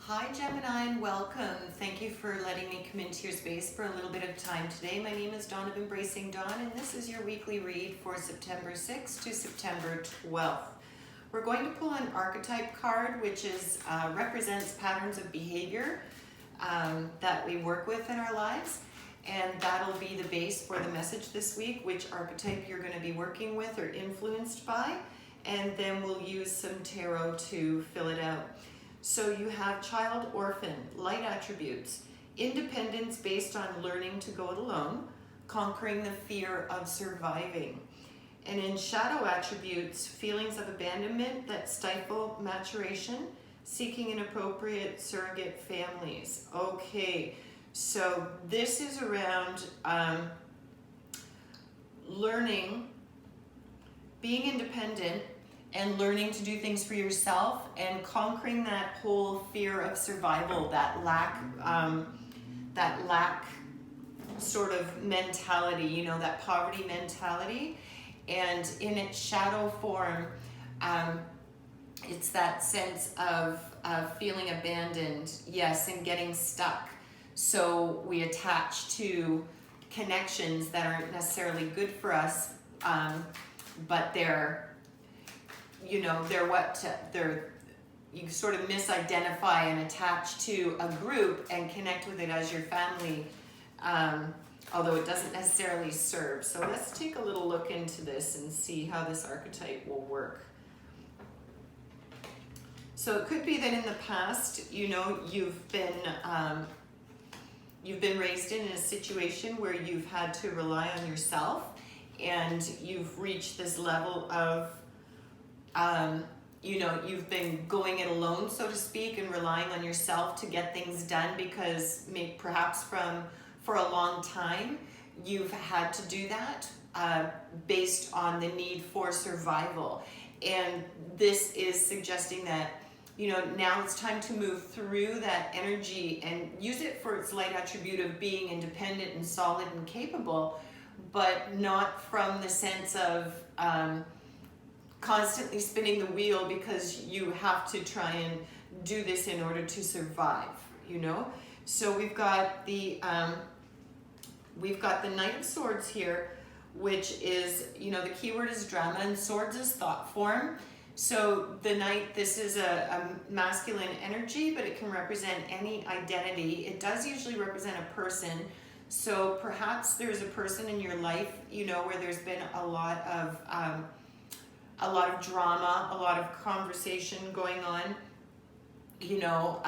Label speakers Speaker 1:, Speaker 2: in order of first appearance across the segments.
Speaker 1: Hi Gemini and welcome. Thank you for letting me come into your space for a little bit of time today. My name is Dawn of Embracing Dawn and this is your weekly read for September 6th to September 12th. We're going to pull an archetype card which represents patterns of behavior that we work with in our lives, and that'll be the base for the message this week, which archetype you're going to be working with or influenced by, and then we'll use some tarot to fill it out. So you have child, orphan, light attributes, independence based on learning to go it alone, conquering the fear of surviving. And in shadow attributes, feelings of abandonment that stifle maturation, seeking inappropriate surrogate families. Okay, so this is around learning, being independent, and learning to do things for yourself and conquering that whole fear of survival, that lack sort of mentality, you know, that poverty mentality. And in its shadow form, it's that sense of feeling abandoned, yes, and getting stuck. So we attach to connections that aren't necessarily good for us, but you sort of misidentify and attach to a group and connect with it as your family, although it doesn't necessarily serve. So let's take a little look into this and see how this archetype will work. So it could be that in the past, you know, you've been raised in a situation where you've had to rely on yourself, and you've reached this level of you've been going it alone, so to speak, and relying on yourself to get things done because perhaps for a long time you've had to do that based on the need for survival. And this is suggesting that, you know, now it's time to move through that energy and use it for its light attribute of being independent and solid and capable, but not from the sense of constantly spinning the wheel because you have to try and do this in order to survive, you know. So we've got the Knight of Swords here, which is, you know, the keyword is drama and swords is thought form. So the Knight, this is a masculine energy, but it can represent any identity. It does usually represent a person. So perhaps there's a person in your life, you know, where there's been a lot of drama, a lot of conversation going on, you know,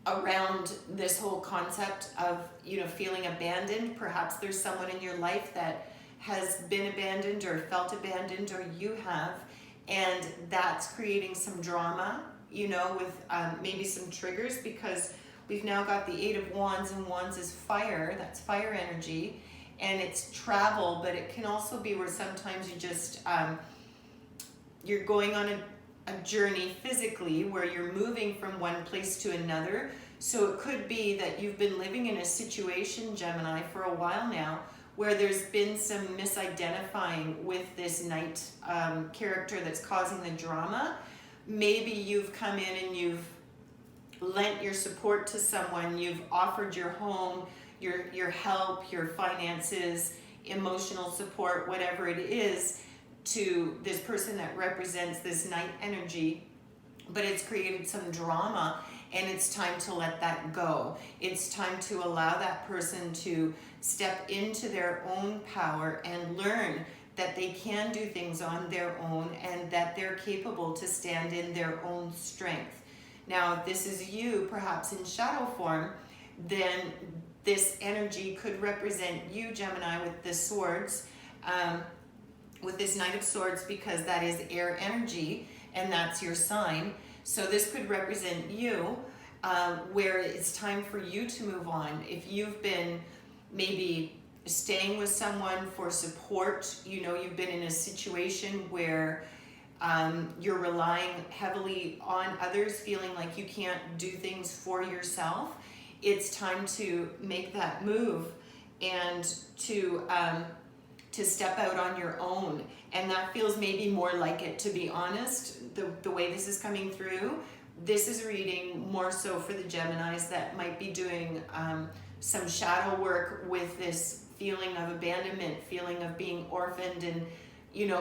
Speaker 1: around this whole concept of, you know, feeling abandoned. Perhaps there's someone in your life that has been abandoned or felt abandoned, or you have, and that's creating some drama, you know, with maybe some triggers, because we've now got the Eight of Wands, and Wands is fire, that's fire energy, and it's travel, but it can also be where sometimes you just you're going on a journey physically where you're moving from one place to another. So it could be that you've been living in a situation, Gemini, for a while now, where there's been some misidentifying with this Knight character that's causing the drama. Maybe you've come in and you've lent your support to someone, you've offered your home, your help, your finances, emotional support, whatever it is, to this person that represents this Knight energy, but it's created some drama, and it's time to let that go. It's time to allow that person to step into their own power and learn that they can do things on their own and that they're capable to stand in their own strength. Now, if this is you, perhaps in shadow form, then this energy could represent you, Gemini, with the swords, with this Knight of Swords, because that is air energy and that's your sign. So this could represent you, where it's time for you to move on. If you've been maybe staying with someone for support, you know, you've been in a situation where you're relying heavily on others, feeling like you can't do things for yourself, it's time to make that move and to step out on your own. And that feels maybe more like it, to be honest, the way this is coming through, this is reading more so for the Geminis that might be doing some shadow work with this feeling of abandonment, feeling of being orphaned, and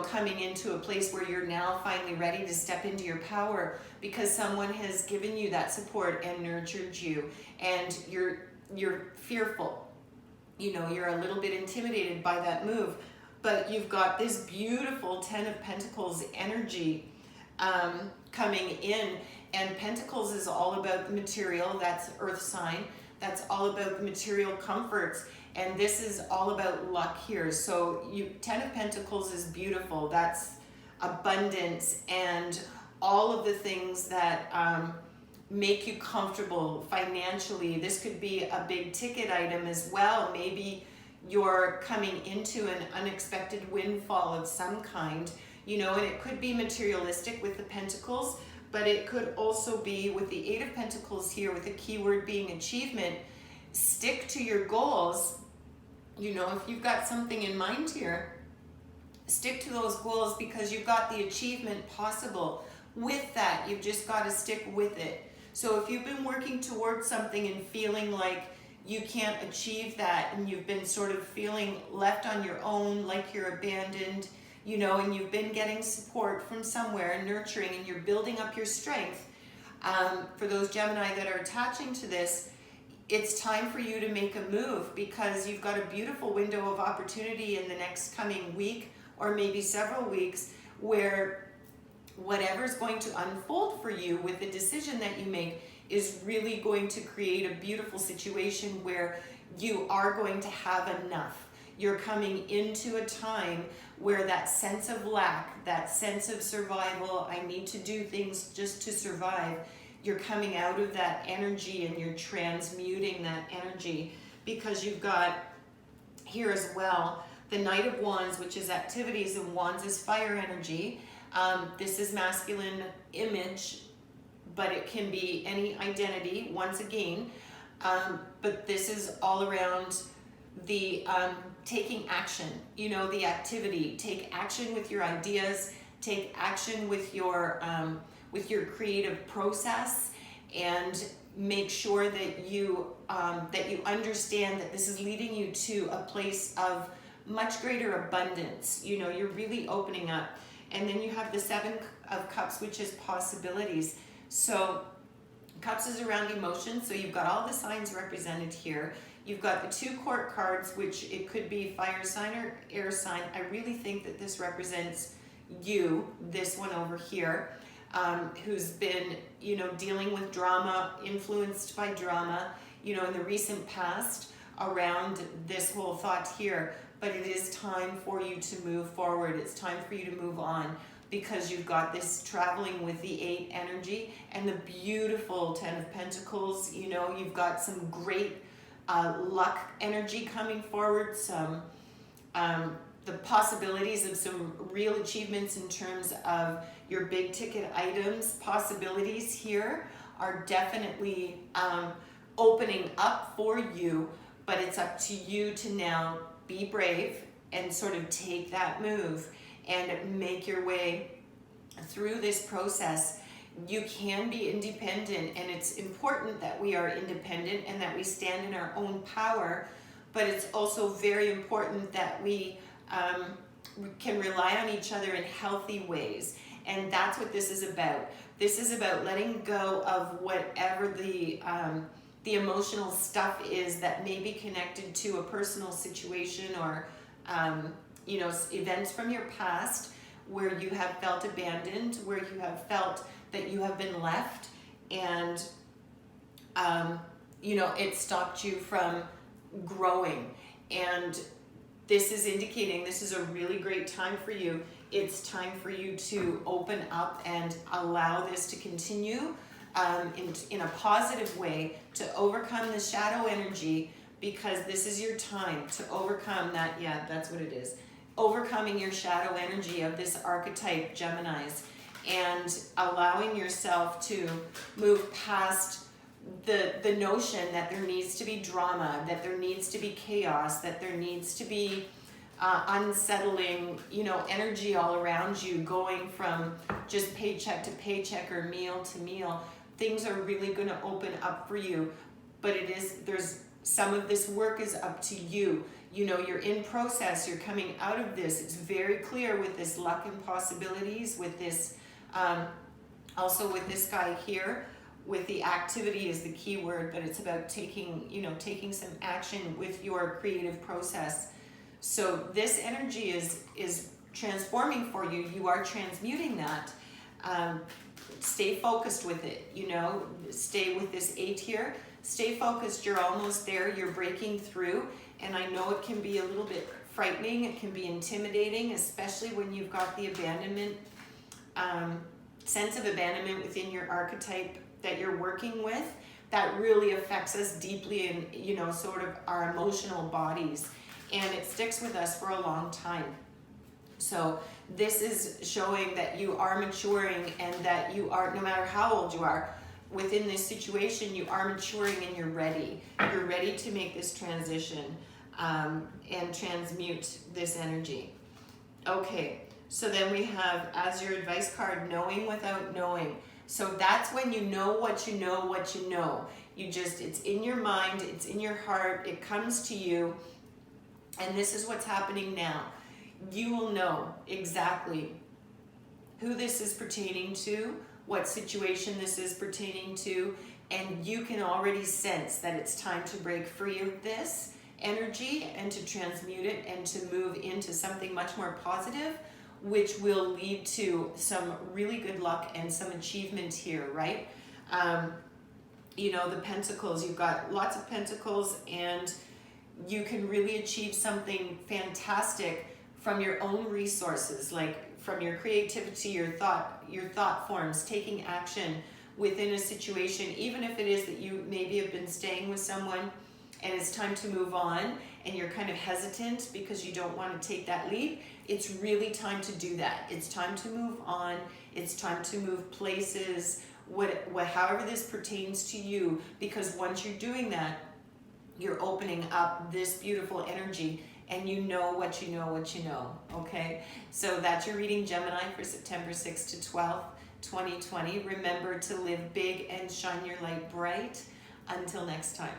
Speaker 1: coming into a place where you're now finally ready to step into your power because someone has given you that support and nurtured you, and you're fearful. You're a little bit intimidated by that move, but you've got this beautiful Ten of Pentacles energy coming in. And Pentacles is all about the material. That's Earth sign. That's all about the material comforts. And this is all about luck here. So Ten of Pentacles is beautiful. That's abundance and all of the things that make you comfortable financially. This could be a big ticket item as well. Maybe you're coming into an unexpected windfall of some kind, and it could be materialistic with the Pentacles, but it could also be with the Eight of Pentacles here, with the keyword being achievement. Stick to your goals. If you've got something in mind here, stick to those goals because you've got the achievement possible. With that, you've just got to stick with it. So if you've been working towards something and feeling like you can't achieve that, and you've been sort of feeling left on your own, like you're abandoned, and you've been getting support from somewhere and nurturing, and you're building up your strength, for those Gemini that are attaching to this, it's time for you to make a move because you've got a beautiful window of opportunity in the next coming week or maybe several weeks where whatever's going to unfold for you with the decision that you make is really going to create a beautiful situation where you are going to have enough. You're coming into a time where that sense of lack, that sense of survival, I need to do things just to survive, you're coming out of that energy and you're transmuting that energy because you've got here as well the Knight of Wands, which is activities, and Wands is fire energy. This is masculine image, but it can be any identity once again. But this is all around the taking action, the activity. Take action with your ideas, take action with your creative process, and make sure that you understand that this is leading you to a place of much greater abundance. You're really opening up. And then you have the Seven of Cups, which is possibilities. So Cups is around emotions, so you've got all the signs represented here. You've got the two court cards, which it could be fire sign or air sign. I really think that this represents you, this one over here, who's been, dealing with drama, influenced by drama, in the recent past around this whole thought here. But it is time for you to move forward. It's time for you to move on because you've got this traveling with the 8 energy and the beautiful 10 of Pentacles. You've got some great luck energy coming forward, some the possibilities of some real achievements in terms of your big ticket items. Possibilities here are definitely opening up for you, but it's up to you to now be brave and sort of take that move and make your way through this process. You can be independent, and it's important that we are independent and that we stand in our own power, but it's also very important that we can rely on each other in healthy ways. And that's what this is about. This is about letting go of whatever the emotional stuff is that may be connected to a personal situation or events from your past where you have felt abandoned, where you have felt that you have been left, and it stopped you from growing. And this is indicating this is a really great time for you. It's time for you to open up and allow this to continue in a positive way, to overcome the shadow energy, because this is your time to overcome that. Yeah, that's what it is. Overcoming your shadow energy of this archetype, Geminis, and allowing yourself to move past the notion that there needs to be drama, that there needs to be chaos, that there needs to be unsettling, energy all around you, going from just paycheck to paycheck or meal to meal. things are really going to open up for you. But there's some of this work is up to you. You know, you're in process, you're coming out of this. It's very clear with this luck and possibilities, with this, also with this guy here, with the activity is the key word, but it's about taking some action with your creative process. So this energy is transforming for you. You are transmuting that. Stay focused with it, you know, stay with this 8 here. Stay focused, you're almost there, you're breaking through. And I know it can be a little bit frightening, it can be intimidating, especially when you've got the abandonment, sense of abandonment within your archetype that you're working with. That really affects us deeply in, you know, sort of our emotional bodies. And it sticks with us for a long time. So this is showing that you are maturing and that you are, no matter how old you are, within this situation, you are maturing and you're ready. You're ready to make this transition and transmute this energy. Okay, so then we have, as your advice card, knowing without knowing. So that's when you know what you know what you know. You just, it's in your mind, it's in your heart, it comes to you, and this is what's happening now. You will know exactly who this is pertaining to, what situation this is pertaining to, and you can already sense that it's time to break free of this energy and to transmute it and to move into something much more positive, which will lead to some really good luck and some achievement here, right? You know, the pentacles, you've got lots of pentacles, and you can really achieve something fantastic from your own resources, like from your creativity, your thought forms, taking action within a situation, even if it is that you maybe have been staying with someone and it's time to move on and you're kind of hesitant because you don't want to take that leap. It's really time to do that. It's time to move on. It's time to move places, however this pertains to you, because once you're doing that, you're opening up this beautiful energy, and you know what you know what you know, okay? So that's your reading, Gemini, for September 6th to 12th, 2020. Remember to live big and shine your light bright. Until next time.